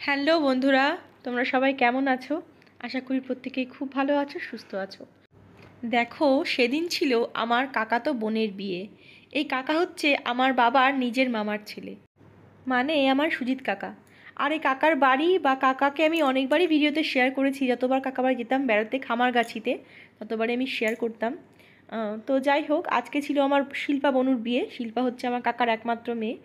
Hello বন্ধুরা, তোমরা সবাই কেমন আছো? আশা করি প্রত্যেকেই খুব ভালো আছো, সুস্থ আছো। দেখো, সেদিন ছিল আমার কাকাতো বোনের বিয়ে। এই কাকা হচ্ছে আমার বাবার নিজের মামার ছেলে, মানে আমার সুজিত কাকা। আর এই কাকার বাড়ি বা কাকাকে আমি অনেকবারই ভিডিওতে শেয়ার করেছি। যতবার কাকা বাড়ি যেতাম বেড়াতে খামারগাছিতে, ততবারই আমি শেয়ার করতাম। তো যাই হোক, আজকে ছিল আমার শিল্পা বনুর বিয়ে। শিল্পা হচ্ছে আমার কাকার একমাত্র মেয়ে।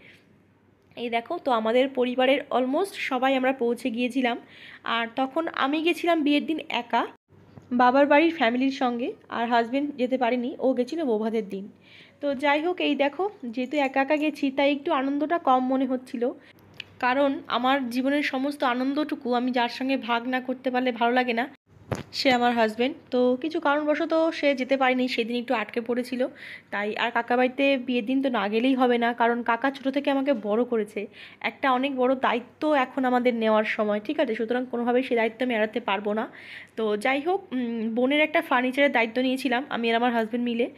এই দেখো, তো আমাদের পরিবারের অলমোস্ট সবাই আমরা পৌঁছে গিয়েছিলাম। আর তখন আমি গেছিলাম বিয়ের দিন একা, বাবার বাড়ির ফ্যামিলির সঙ্গে। আর হাজবেন্ড যেতে পারেনি, ও গেছিলো বৌভাতের দিন। তো যাই হোক, এই দেখো, যেহেতু একা একা গেছি তাই একটু আনন্দটা কম মনে হচ্ছিল। কারণ আমার জীবনের সমস্ত আনন্দটুকু আমি যার সঙ্গে ভাগ না করতে পারলে ভালো লাগে না, সে আমার হাজবেন্ড। তো কিছু কারণবশত সে যেতে পারেনি, সেদিন একটু আটকে পড়েছিল। তাই আর কাকা বাড়িতে বিয়ের দিন তো না গেলেই হবে না, কারণ কাকা ছোটো থেকে আমাকে বড় করেছে। একটা অনেক বড় দায়িত্ব এখন আমাদের নেওয়ার সময়, ঠিক আছে? সুতরাং কোনোভাবেই সেই দায়িত্ব আমি এড়াতে পারবো না। তো যাই হোক, বোনের একটা ফার্নিচারের দায়িত্ব নিয়েছিলাম আমি আর আমার হাজবেন্ড মিলে।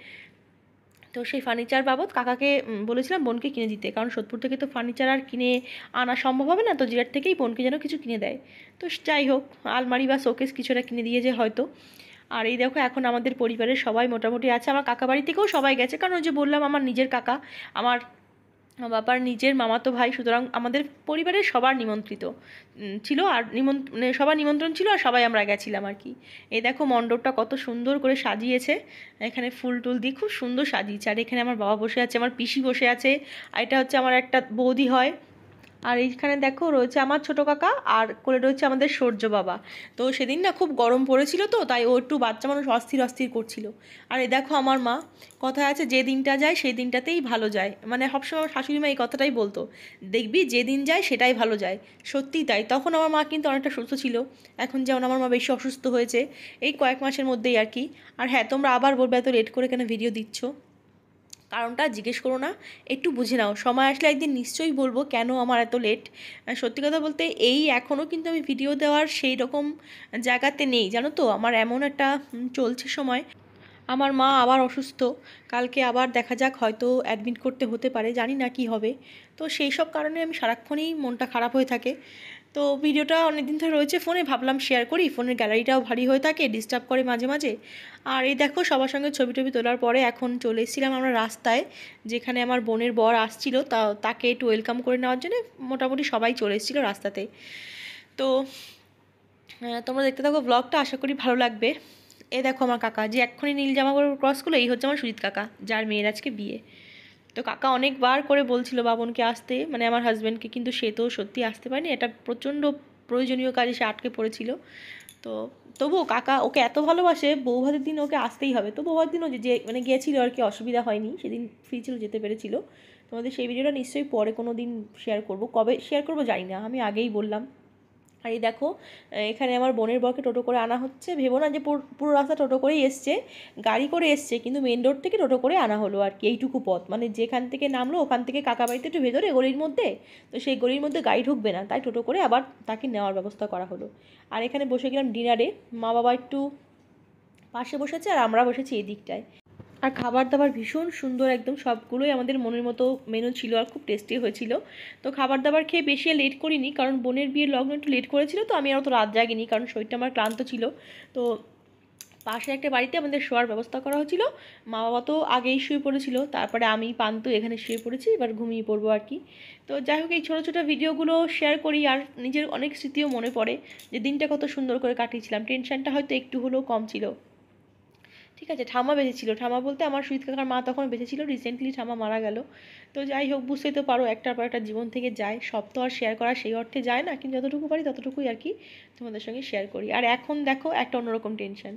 তো সেই ফার্নিচার বাবদ কাকাকে বলেছিলাম বোনকে কিনে দিতে, কারণ সোদপুর থেকে তো ফার্নিচার আর কিনে আনা সম্ভব হবে না, তো জিরাট থেকেই বোনকে যেন কিছু কিনে দেয়। তো যাই হোক, আলমারি বা শোকেস কিছু একটা কিনে দিয়েছে হয়তো। আর এই দেখো, এখন আমাদের পরিবারের সবাই মোটামুটি আছে। আমার কাকা বাড়ি থেকেও সবাই গেছে, কারণ ওই যে বললাম আমার নিজের কাকা, আমার বাবার নিজের মামাতো ভাই। সুতরাং আমাদের পরিবারের সবার নিমন্ত্রিত ছিল, আর মানে সবার নিমন্ত্রণ ছিল, আর সবাই আমরা গেছিলাম আর কি। এই দেখো, মণ্ডপটা কত সুন্দর করে সাজিয়েছে। এখানে ফুল টুল দিয়ে খুব সুন্দর সাজিয়েছে। আর এখানে আমার বাবা বসে আছে, আমার পিসি বসে আছে, আর এটা হচ্ছে আমার একটা বৌদি হয়। আর এইখানে দেখো রয়েছে আমার ছোটো কাকা, আর কোলে রয়েছে আমাদের সূর্য বাবা। তো সেদিন না খুব গরম পড়েছিল, তো তাই ও একটু বাচ্চা মানুষ অস্থির অস্থির করছিল। আর এই দেখো আমার মা, কথায় আছে যে দিনটা যায় সেই দিনটাতেই ভালো যায়, মানে সবসময় আমার শাশুড়ি মা এই কথাটাই বলতো, দেখবি যে দিন যায় সেটাই ভালো যায়। সত্যিই তাই। তখন আমার মা কিন্তু অনেকটা সুস্থ ছিল, এখন যেমন আমার মা বেশি অসুস্থ হয়েছে এই কয়েক মাসের মধ্যেই আর কি। আর হ্যাঁ, তোমরা আবার বলবে এত লেট করে কেন ভিডিও দিচ্ছ, কারণটা জিজ্ঞেস করো না, একটু বুঝে নাও। সময় আসলে একদিন নিশ্চয়ই বলবো কেন আমার এত লেট। সত্যি কথা বলতে এই এখনও কিন্তু আমি ভিডিও দেওয়ার সেই রকম জায়গাতে নেই, জানো তো। আমার এমন একটা চলছে সময়, আমার মা আবার অসুস্থ, কালকে আবার দেখা যাক, হয়তো অ্যাডমিট করতে হতে পারে, জানি না কি হবে। তো সেই সব কারণে আমি সারাক্ষণই মনটা খারাপ হয়ে থাকে। তো ভিডিওটা অনেক দিন ধরে রয়েছে ফোনে, ভাবলাম শেয়ার করি। ফোনের গ্যালারিটাও ভারী হয়ে থাকে, ডিস্টার্ব করে মাঝে মাঝে। আর এই দেখো, সবার সঙ্গে ছবি টবি তোলার পরে এখন চলে এসেছিলাম আমরা রাস্তায়, যেখানে আমার বোনের বর আসছিল, তাকে একটু ওয়েলকাম করে নেওয়ার জন্য মোটামুটি সবাই চলে এসেছিলো রাস্তাতে। তো তোমরা দেখতে থাকো ব্লগটা, আশা করি ভালো লাগবে। এ দেখো আমার কাকা, যে এক্ষুনি নীল জামা পরে ক্রস করলো, এই হচ্ছে আমার সুজিত কাকা, যার মেয়ের আজকে বিয়ে। তো কাকা অনেকবার করে বলছিল বাবনকে আসতে, মানে আমার হাজব্যান্ডকে, কিন্তু সে তো সত্যি আসতে পারেনি। এটা প্রচণ্ড প্রয়োজনীয় কাজে সে আটকে পড়েছিল। তো তবুও কাকা ওকে এত ভালোবাসে, বৌভাতের দিন ওকে আসতেই হবে। তো বৌভাতের দিনও যে মানে গিয়েছিল আর কি, অসুবিধা হয়নি, সেদিন ফ্রি ছিল, যেতে পেরেছিল। তোমাদের সেই ভিডিওটা নিশ্চয়ই পরে কোনো দিন শেয়ার করব, কবে শেয়ার করবো জানি না, আমি আগেই বললাম। আর এই দেখো, এখানে আমার বোনের বরকে টোটো করে আনা হচ্ছে। ভেবো না যে পুরো রাস্তা টোটো করেই এসছে, গাড়ি করে এসছে, কিন্তু মেন রোড থেকে টোটো করে আনা হলো আর কি। এইটুকু পথ, মানে যেখান থেকে নামলো ওখান থেকে কাকা বাড়িতে একটু ভেতরে গলির মধ্যে, তো সেই গলির মধ্যে গাড়ি ঢুকবে না, তাই টোটো করে আবার তাকে নেওয়ার ব্যবস্থা করা হলো। আর এখানে বসে গেলাম ডিনারে, মা বাবা একটু পাশে বসেছে আর আমরা বসেছি এই দিকটায়। আর খাবার দাবার ভীষণ সুন্দর, একদম সবগুলোই আমাদের মনের মতো মেনু ছিল, আর খুব টেস্টি হয়েছিল। তো খাবার দাবার খেয়ে বেশি লেট করিনি, কারণ বোনের বিয়ের লগ্ন একটু লেট করেছিল, তো আমি আর অত রাত জাগিনি, কারণ শরীরটা আমার ক্লান্ত ছিল। তো পাশে একটা বাড়িতে আমাদের শোয়ার ব্যবস্থা করা হয়েছিল। মা বাবা তো আগেই শুয়ে পড়েছিল, তারপরে আমি পান্তু এখানে শুয়ে পড়েছি, এবার ঘুমিয়ে পড়বো আর কি। তো যাই হোক, এই ছোটো ছোটো ভিডিওগুলো শেয়ার করি, আর নিজের অনেক স্মৃতিও মনে পড়ে, যে দিনটা কত সুন্দর করে কাটিয়েছিলাম। টেনশনটা হয়তো একটু হলেও কম ছিল। ঠিক আছে, ঠামা বেঁচেছিল, ঠামা বলতে আমার সুজিত কাকার মা তখন বেঁচেছিল, রিসেন্টলি ঠামা মারা গেল। তো যাই হোক, বুঝতেই তো পারো, একটার পর একটা জীবন থেকে যায়, সব তো আর শেয়ার করা সেই অর্থে যায় না, কিন্তু যতটুকু পারি ততটুকুই আর কি তোমাদের সঙ্গে শেয়ার করি। আর এখন দেখো একটা অন্যরকম টেনশন।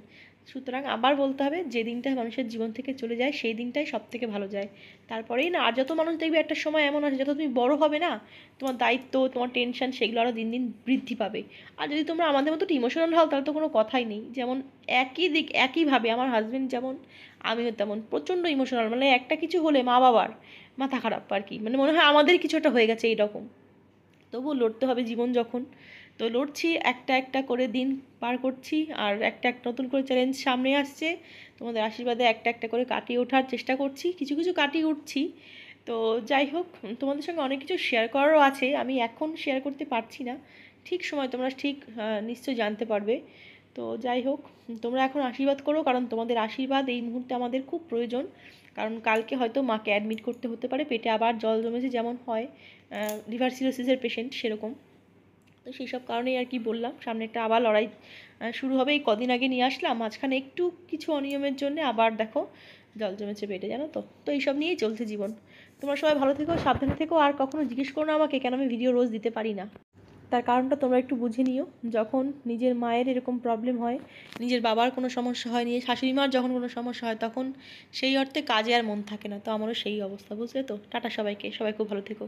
সুতরাং আবার বলতে হবে, যে দিনটা মানুষের জীবন থেকে চলে যায় সেই দিনটাই সব থেকে ভালো যায়। তারপরেই না, আর যত মানুষ দেখবে একটা সময় এমন আছে, যত তুমি বড় হবে না, তোমার দায়িত্ব, তোমার টেনশন, সেগুলো আরও দিন দিন বৃদ্ধি পাবে। আর যদি তোমরা আমাদের মতো ইমোশনাল হও, তাহলে তো কোনো কথাই নেই। যেমন একই দিক একইভাবে আমার হাজব্যান্ড যেমন, আমিও তেমন প্রচণ্ড ইমোশনাল, মানে একটা কিছু হলে মা বাবার মাথা খারাপ আর কি, মানে মনে হয় আমাদের কিছু একটা হয়ে গেছে এইরকম। তবুও লড়তে হবে জীবন যখন, তো লড়ছি, একটা একটা করে দিন পার করছি, আর একটা একটা নতুন করে চ্যালেঞ্জ সামনে আসছে। তোমাদের আশীর্বাদে একটা একটা করে কাটিয়ে ওঠার চেষ্টা করছি, কিছু কিছু কাটিয়ে উঠছি। তো যাই হোক, তোমাদের সঙ্গে অনেক কিছু শেয়ার করারও আছে, আমি এখন শেয়ার করতে পারছি না, ঠিক সময় তোমরা ঠিক নিশ্চয়ই জানতে পারবে। তো যাই হোক, তোমরা এখন আশীর্বাদ করো, কারণ তোমাদের আশীর্বাদ এই মুহূর্তে আমাদের খুব প্রয়োজন। কারণ কালকে হয়তো মাকে অ্যাডমিট করতে হতে পারে, পেটে আবার জল জমেছে, যেমন হয় লিভার সিরোসিসের পেশেন্ট সেরকম। তো সেই সব কারণেই আর কি বললাম, সামনে একটা আবার লড়াই শুরু হবে। এই কদিন আগে নিয়ে আসলাম, মাঝখানে একটু কিছু অনিয়মের জন্য আবার দেখো জল জমেছে পেটে, জানো তো। তো এইসব নিয়েই চলছে জীবন। তোমরা সবাই ভালো থেকো, সাবধানে থেকো, আর কখনো জিজ্ঞেস করো না আমাকে কেন আমি ভিডিও রোজ দিতে পারি না। তার কারণটা তোমরা একটু বুঝে নিও। যখন নিজের মায়ের এরকম প্রবলেম হয়, নিজের বাবার কোনো সমস্যা হয়, নিজের শাশুড়ি মার যখন কোনো সমস্যা হয়, তখন সেই অর্থে কাজে আর মন থাকে না। তো আমারও সেই অবস্থা, বুঝলে তো। টাটা সবাইকে, সবাই খুব ভালো থেকো।